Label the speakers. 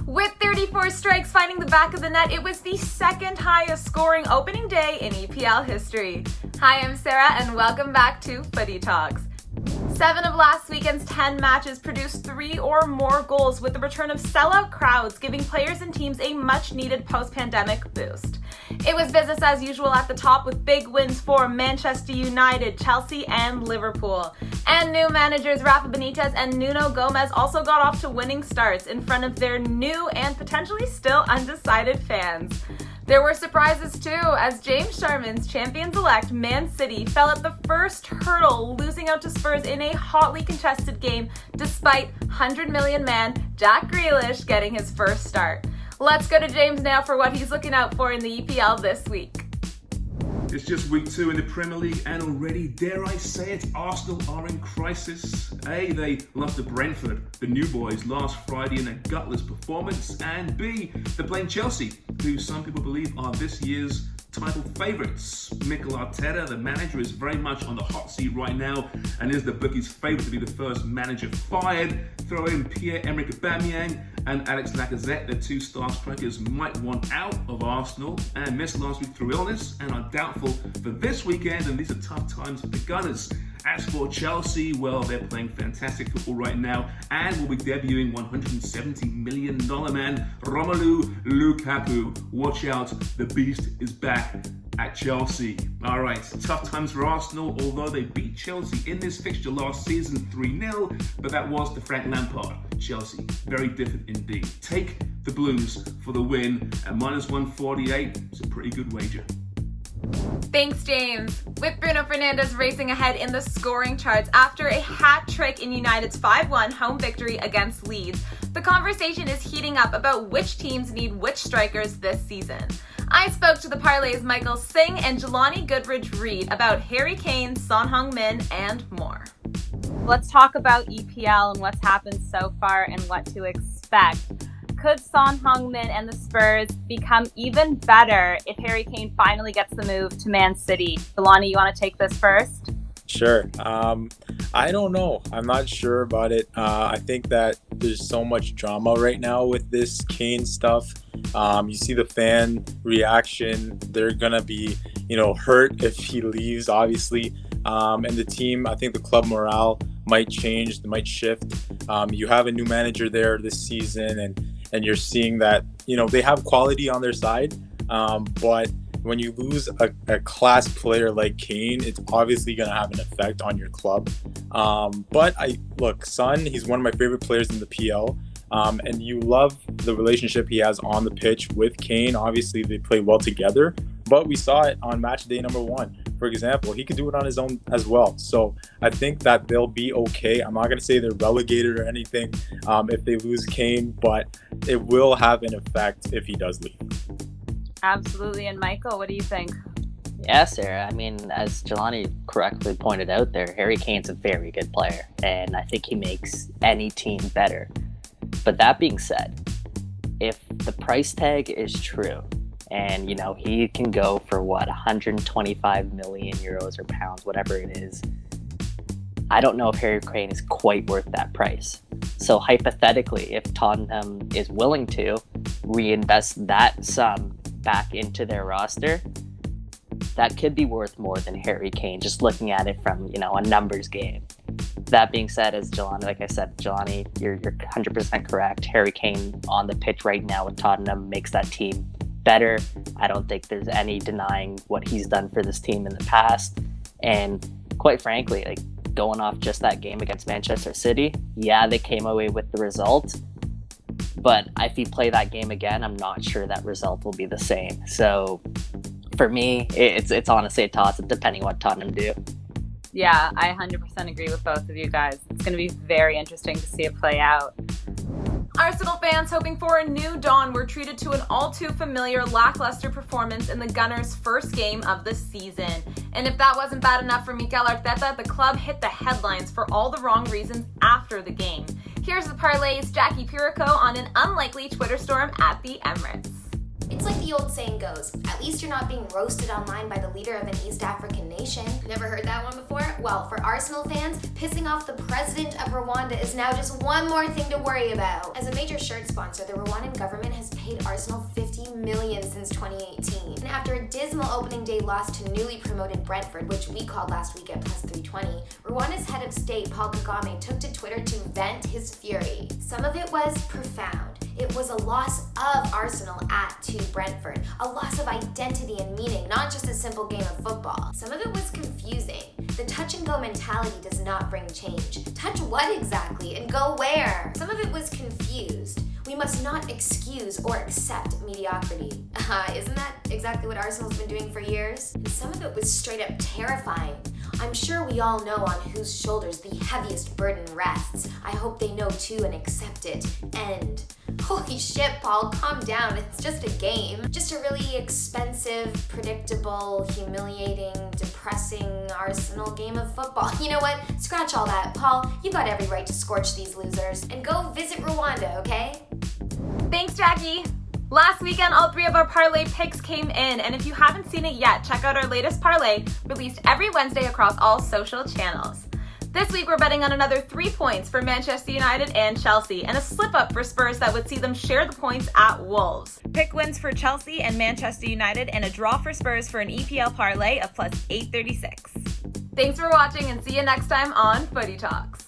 Speaker 1: With 34 strikes finding the back of the net, it was the second highest scoring opening day in EPL history. Hi, I'm Sarah, and welcome back to Footy Talks. 7 of last weekend's 10 matches produced 3 or more goals, with the return of sellout crowds giving players and teams a much-needed post-pandemic boost. It was business as usual at the top, with big wins for Manchester United, Chelsea, and Liverpool. And new managers Rafa Benitez and Nuno Gomez also got off to winning starts in front of their new and potentially still undecided fans. There were surprises too, as James Sharman's champions-elect Man City fell at the first hurdle, losing out to Spurs in a hotly contested game despite 100 million man Jack Grealish getting his first start. Let's go to James now for what he's looking out for in the EPL this week.
Speaker 2: It's just week 2 in the Premier League, and already, dare I say it, Arsenal are in crisis. A, they lost to Brentford, the new boys, last Friday in a gutless performance, and B, they blame Chelsea, who some people believe are this year's title favourites. Mikel Arteta, the manager, is very much on the hot seat right now and is the bookies' favourite to be the first manager fired. Throw in Pierre-Emerick Aubameyang and Alex Lacazette, the 2 star strikers, might want out of Arsenal and missed last week through illness and are doubtful for this weekend, and these are tough times for the Gunners. As for Chelsea, well, they're playing fantastic football right now and will be debuting $170 million man Romelu Lukaku. Watch out, the beast is back at Chelsea. All right, tough times for Arsenal, although they beat Chelsea in this fixture last season 3-0, but that was to Frank Lampard. Chelsea, very different indeed. Take the Blues for the win at -148. It's a pretty good wager.
Speaker 1: Thanks, James. With Bruno Fernandes racing ahead in the scoring charts after a hat trick in United's 5-1 home victory against Leeds, the conversation is heating up about which teams need which strikers this season. I spoke to the Parlay's Michael Singh and Jelani Goodridge-Reed about Harry Kane, Son Heung-min, and more.
Speaker 3: Let's talk about EPL and what's happened so far and what to expect. Could Son Heung-min and the Spurs become even better if Harry Kane finally gets the move to Man City? Jelani, you want to take this first?
Speaker 4: Sure. I don't know. I'm not sure about it. I think that there's so much drama right now with this Kane stuff. You see the fan reaction. They're going to be, hurt if he leaves, obviously. And the team, I think the club morale might change, might shift. You have a new manager there this season, and you're seeing that, they have quality on their side. But when you lose a class player like Kane, it's obviously going to have an effect on your club. But Son, he's one of my favorite players in the PL. And you love the relationship he has on the pitch with Kane. Obviously, they play well together. But we saw it on match day number 1. For example, he could do it on his own as well. So I think that they'll be okay. I'm not going to say they're relegated or anything if they lose Kane, but it will have an effect if he does leave.
Speaker 3: Absolutely. And Michael, what do you think?
Speaker 5: Yeah, Sarah. I mean, as Jelani correctly pointed out there, Harry Kane's a very good player, and I think he makes any team better. But that being said, if the price tag is true, and, he can go for 125 million euros or pounds, whatever it is, I don't know if Harry Kane is quite worth that price. So hypothetically, if Tottenham is willing to reinvest that sum back into their roster, that could be worth more than Harry Kane, just looking at it from, a numbers game. That being said, Jelani, you're 100% correct. Harry Kane on the pitch right now with Tottenham makes that team better. I don't think there's any denying what he's done for this team in the past. And quite frankly, going off just that game against Manchester City, yeah, they came away with the result. But if you play that game again, I'm not sure that result will be the same. So for me, it's honestly a toss-up depending what Tottenham do.
Speaker 3: Yeah, I 100% agree with both of you guys. It's going to be very interesting to see it play out.
Speaker 1: Arsenal fans hoping for a new dawn were treated to an all-too-familiar lackluster performance in the Gunners' first game of the season. And if that wasn't bad enough for Mikel Arteta, the club hit the headlines for all the wrong reasons after the game. Here's the Parlay's Jackie Piricio on an unlikely Twitter storm at the Emirates.
Speaker 6: It's like the old saying goes, at least you're not being roasted online by the leader of an East African nation. Never heard that one before? Well, for Arsenal fans, pissing off the president of Rwanda is now just one more thing to worry about. As a major shirt sponsor, the Rwandan government has paid Arsenal $50 million since 2018. And after a dismal opening day loss to newly promoted Brentford, which we called last week at plus 320, Rwanda's head of state, Paul Kagame, took to Twitter to vent his fury. Some of it was profound. It was a loss of Arsenal to Brentford, a loss of identity and meaning, not just a simple game of football. Some of it was confusing. The touch and go mentality does not bring change. Touch what exactly and go where? Some of it was confused. We must not excuse or accept mediocrity. Isn't that exactly what Arsenal's been doing for years? And some of it was straight up terrifying. I'm sure we all know on whose shoulders the heaviest burden rests. I hope they know too and accept it. End. Holy shit, Paul, calm down. It's just a game. Just a really expensive, predictable, humiliating, depressing Arsenal game of football. You know what? Scratch all that. Paul, you got every right to scorch these losers. And go visit Rwanda, okay?
Speaker 1: Thanks, Jackie. Last weekend, all three of our parlay picks came in, and if you haven't seen it yet, check out our latest parlay, released every Wednesday across all social channels. This week, we're betting on another 3 points for Manchester United and Chelsea, and a slip-up for Spurs that would see them share the points at Wolves. Pick wins for Chelsea and Manchester United, and a draw for Spurs for an EPL parlay of plus 836. Thanks for watching, and see you next time on Footy Talks.